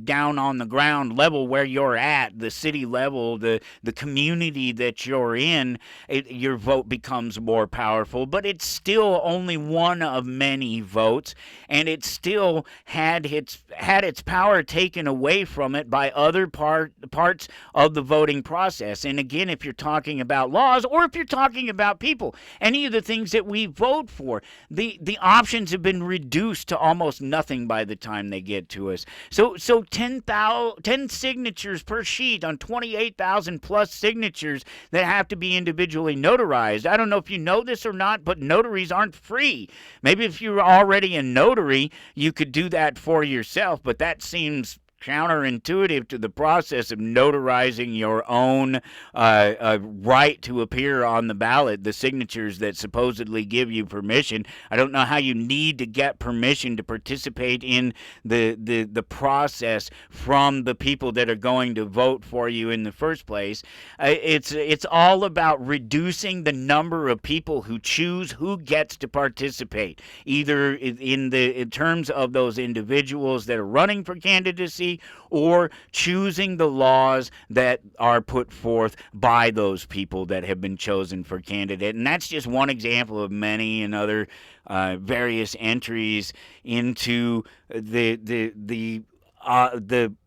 down on the ground level where you're at, the city level, the community that you're in, your vote becomes more powerful. But it's still only one of many votes, and it still had its power taken away from it by other parts of the voting process. And again, if you're talking about laws, or if you're talking about people, any of the things that we vote for, the options have been reduced to almost nothing by the time they get to us. So 10 signatures per sheet on 28,000 plus signatures that have to be individually notarized. I don't know if you know this or not, but notaries aren't free. Maybe if you're already a notary, you could do that for yourself, but that seems counterintuitive to the process of notarizing your own right to appear on the ballot, the signatures that supposedly give you permission. I don't know how you need to get permission to participate in the process from the people that are going to vote for you in the first place. It's all about reducing the number of people who choose who gets to participate, either in terms of those individuals that are running for candidacy, or choosing the laws that are put forth by those people that have been chosen for candidate. And that's just one example of many and other various entries into the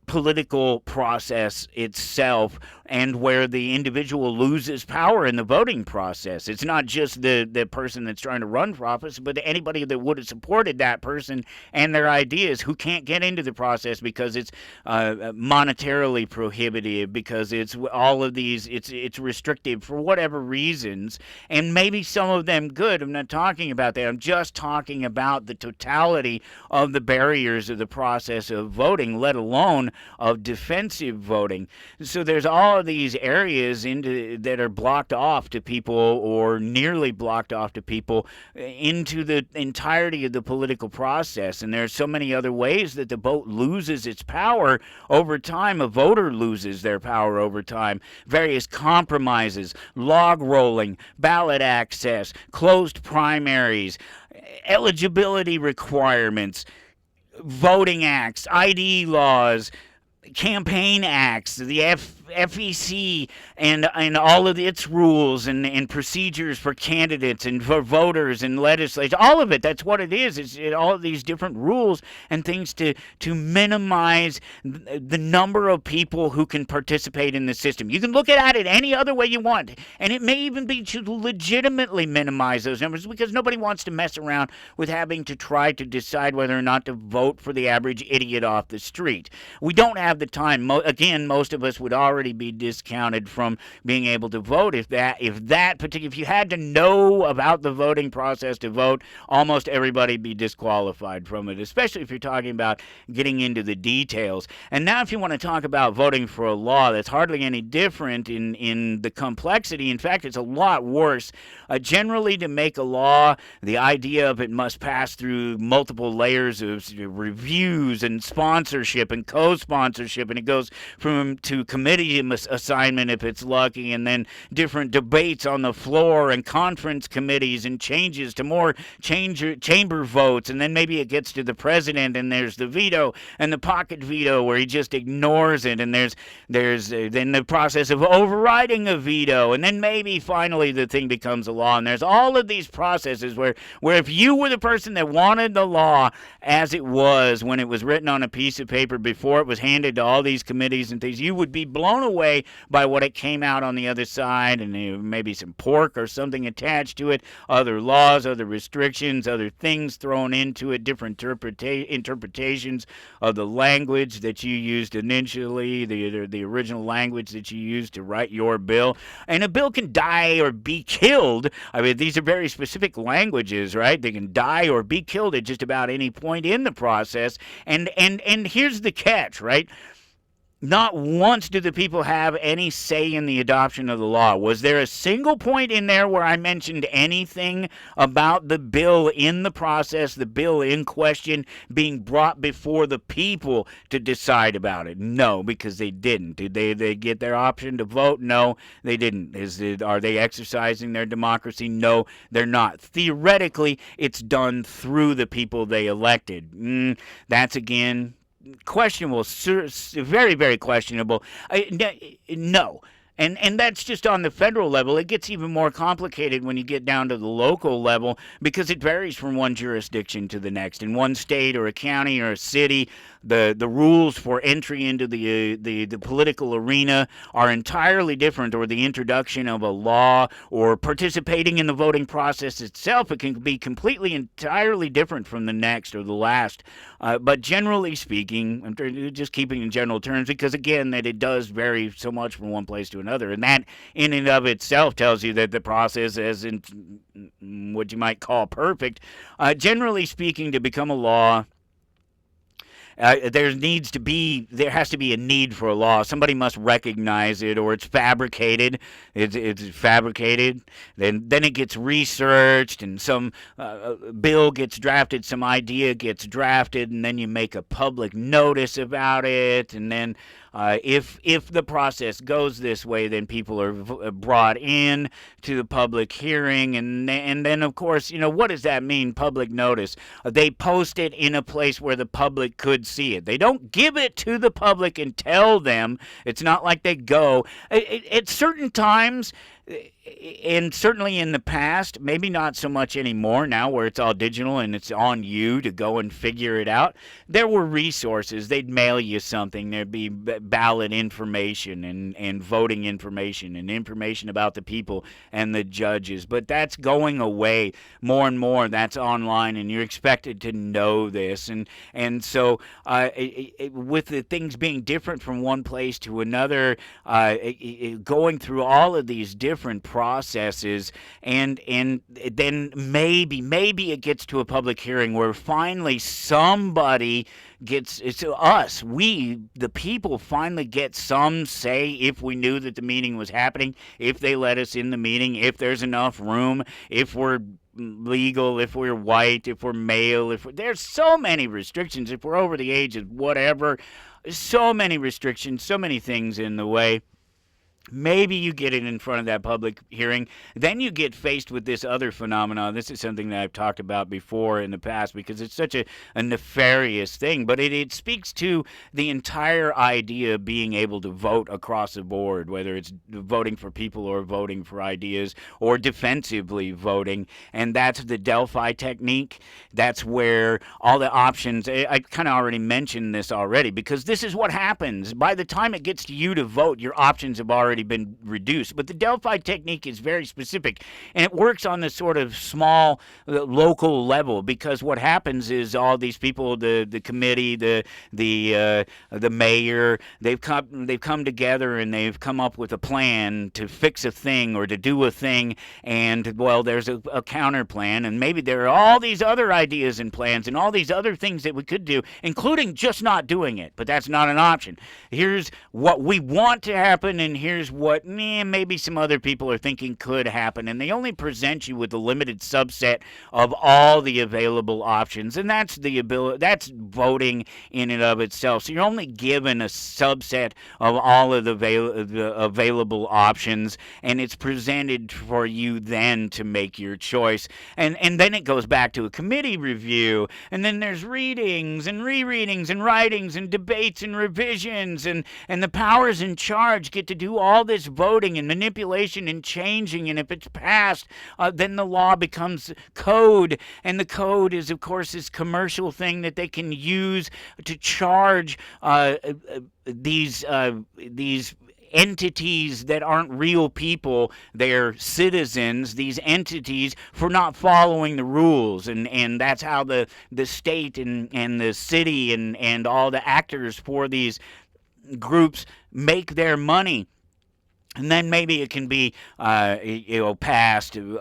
political process itself, and where the individual loses power in the voting process. It's not just the person that's trying to run for office, but anybody that would have supported that person and their ideas who can't get into the process because it's monetarily prohibitive, because it's all of these, it's restrictive for whatever reasons, and maybe some of them good. I'm not talking about that. I'm just talking about the totality of the barriers of the process of voting, let alone of defensive voting. So there's all of these areas that are blocked off to people, or nearly blocked off to people, into the entirety of the political process. And there are so many other ways that the vote loses its power over time. A voter loses their power over time. Various compromises, log rolling, ballot access, closed primaries, eligibility requirements, voting acts, ID laws, campaign acts, the FEC, and all of its rules and procedures for candidates and for voters and legislators, all of it. That's what it is. All of these different rules and things to minimize the number of people who can participate in the system. You can look at it any other way you want, and it may even be to legitimately minimize those numbers, because nobody wants to mess around with having to try to decide whether or not to vote for the average idiot off the street. We don't have the time. Again, most of us would already be discounted from being able to vote if you had to know about the voting process to vote, almost everybody be disqualified from it, especially if you're talking about getting into the details. And now if you want to talk about voting for a law, that's hardly any different in the complexity. In fact, it's a lot worse. Generally, to make a law, the idea of it must pass through multiple layers of reviews and sponsorship and co-sponsorship, and it goes to committee assignment if it's lucky, and then different debates on the floor and conference committees, and changes to more chamber votes, and then maybe it gets to the president, and there's the veto and the pocket veto where he just ignores it, and there's then the process of overriding a veto, and then maybe finally the thing becomes a law. And there's all of these processes where if you were the person that wanted the law as it was when it was written on a piece of paper before it was handed to all these committees and things, you would be blown away by what it came out on the other side, and maybe some pork or something attached to it, other laws, other restrictions, other things thrown into it, different interpretations of the language that you used initially, the original language that you used to write your bill. And a bill can die or be killed. I mean, these are very specific languages, right? They can die or be killed at just about any point in the process. And here's the catch, right? Not once do the people have any say in the adoption of the law. Was there a single point in there where I mentioned anything about the bill in the process, the bill in question being brought before the people to decide about it? No, because they didn't. Did they get their option to vote? No, they didn't. Are they exercising their democracy? No, they're not. Theoretically, it's done through the people they elected. That's, again, questionable, very, very questionable. No. And that's just on the federal level. It gets even more complicated when you get down to the local level, because it varies from one jurisdiction to the next. In one state or a county or a city, the rules for entry into the political arena are entirely different, or the introduction of a law or participating in the voting process itself, it can be completely entirely different from the next or the last. But generally speaking, I'm just keeping in general terms, because again, that it does vary so much from one place to another, and that in and of itself tells you that the process isn't what you might call perfect. Generally speaking, to become a law, there has to be a need for a law. Somebody must recognize it, or it's fabricated. It's fabricated. Then it gets researched, and some bill gets drafted, some idea gets drafted, and then you make a public notice about it, and then if the process goes this way, then people are brought in to the public hearing, and then of course, what does that mean? Public notice. They post it in a place where the public could see it. They don't give it to the public and tell them. It's not like they go at certain times. And certainly in the past, maybe not so much anymore now where it's all digital and it's on you to go and figure it out. There were resources. They'd mail you something. There'd be ballot information and voting information and information about the people and the judges. But that's going away more and more. That's online, and you're expected to know this. And so with the things being different from one place to another, going through all of these different processes, and then maybe it gets to a public hearing where finally somebody gets, it's us, we, the people, finally get some say if we knew that the meeting was happening, if they let us in the meeting, if there's enough room, if we're legal, if we're white, if we're male, there's so many restrictions, if we're over the age of whatever, so many restrictions, so many things in the way. Maybe you get it in front of that public hearing. Then you get faced with this other phenomenon. This is something that I've talked about before in the past because it's such a nefarious thing. But it speaks to the entire idea of being able to vote across the board, whether it's voting for people or voting for ideas or defensively voting. And that's the Delphi technique. That's where all the options, I kind of already mentioned this already, because this is what happens. By the time it gets to you to vote, your options have already been reduced. But the Delphi technique is very specific, and it works on this sort of small local level, because what happens is all these people, the committee, the mayor, they've come together and they've come up with a plan to fix a thing or to do a thing, and well, there's a counter plan, and maybe there are all these other ideas and plans and all these other things that we could do, including just not doing it. But that's not an option. Here's what we want to happen, and here's what maybe some other people are thinking could happen, and they only present you with a limited subset of all the available options, and that's voting in and of itself. So you're only given a subset of all of the available options, and it's presented for you then to make your choice, and then it goes back to a committee review, and then there's readings and rereadings and writings and debates and revisions, and the powers in charge get to do all this voting and manipulation and changing, and if it's passed, then the law becomes code, and the code is, of course, this commercial thing that they can use to charge these entities that aren't real people, they're citizens, these entities, for not following the rules, and that's how the state and the city and all the actors for these groups make their money. And then maybe it can be,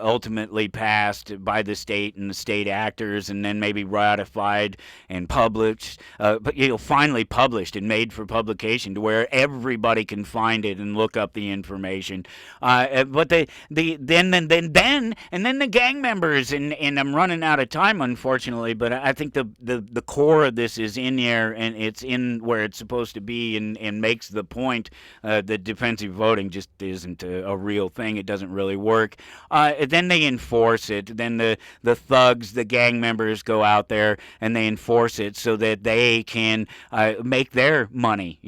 ultimately passed by the state and the state actors, and then maybe ratified and published, but finally published and made for publication to where everybody can find it and look up the information. But then the gang members, and I'm running out of time, unfortunately, but I think the core of this is in there, and it's in where it's supposed to be, and makes the point that defensive voting just isn't a real thing. It doesn't really work. Then they enforce it. Then the thugs, the gang members, go out there and they enforce it so that they can make their money,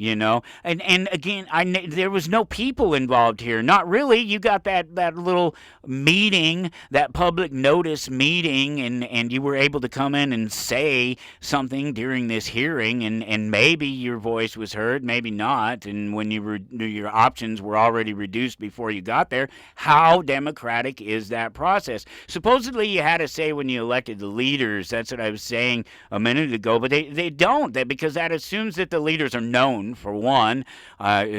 And again, there was no people involved here. Not really. You got that little meeting, that public notice meeting, and you were able to come in and say something during this hearing, and maybe your voice was heard, maybe not. And when your options were already reduced before you got there, how democratic is that process? Supposedly you had a say when you elected the leaders. That's what I was saying a minute ago, but they don't, because that assumes that the leaders are known, for one,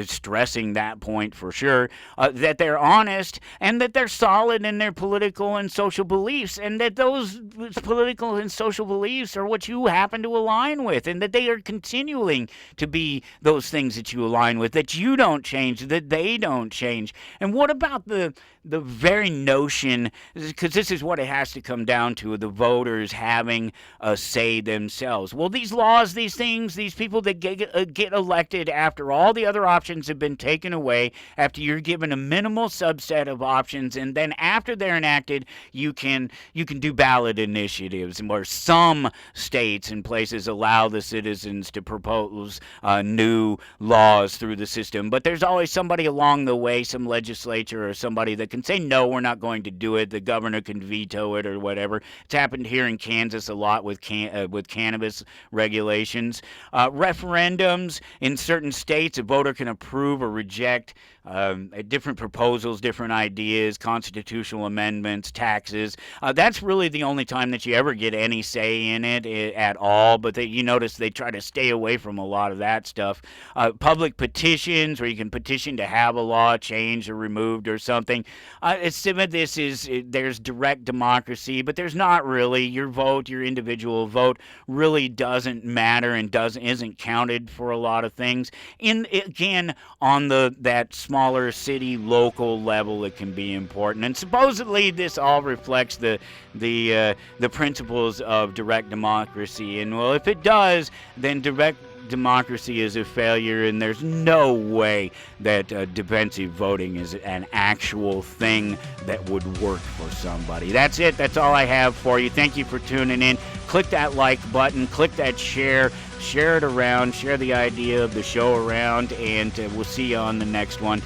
stressing that point for sure, that they're honest, and that they're solid in their political and social beliefs, and that those political and social beliefs are what you happen to align with, and that they are continuing to be those things that you align with, that you don't change, that they don't change. And what about the very notion, because this is what it has to come down to, the voters having a say themselves. Well, these laws, these things, these people that get elected after all the other options have been taken away, after you're given a minimal subset of options, and then after they're enacted, you can do ballot initiatives, where some states and places allow the citizens to propose new laws through the system. But there's always somebody along the way, some legislature or somebody that can say, no, we're not going to do it. The governor can veto it or whatever. It's happened here in Kansas a lot with cannabis regulations. Referendums in certain states, a voter can approve or reject different proposals, different ideas, constitutional amendments, taxes. That's really the only time that you ever get any say in it at all, but you notice they try to stay away from a lot of that stuff. Public petitions, where you can petition to have a law changed or removed or something. Some of this there's direct democracy, but there's not really. Your vote, your individual vote, really doesn't matter and isn't counted for a lot of things. Again, on that smaller city, local level, it can be important. And supposedly this all reflects the principles of direct democracy. And well, if it does, then direct democracy is a failure, and there's no way that defensive voting is an actual thing that would work for somebody. That's it. That's all I have for you. Thank you for tuning in. Click that like button. Click that share. Share it around. Share the idea of the show around, and we'll see you on the next one.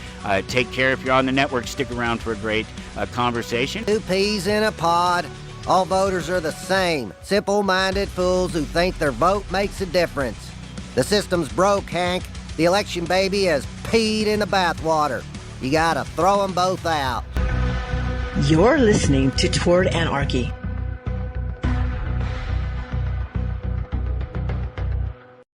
Take care. If you're on the network, stick around for a great conversation. 2 peas in a pod. All voters are the same. Simple-minded fools who think their vote makes a difference. The system's broke, Hank. The election baby has peed in the bathwater. You gotta throw them both out. You're listening to Toward Anarchy.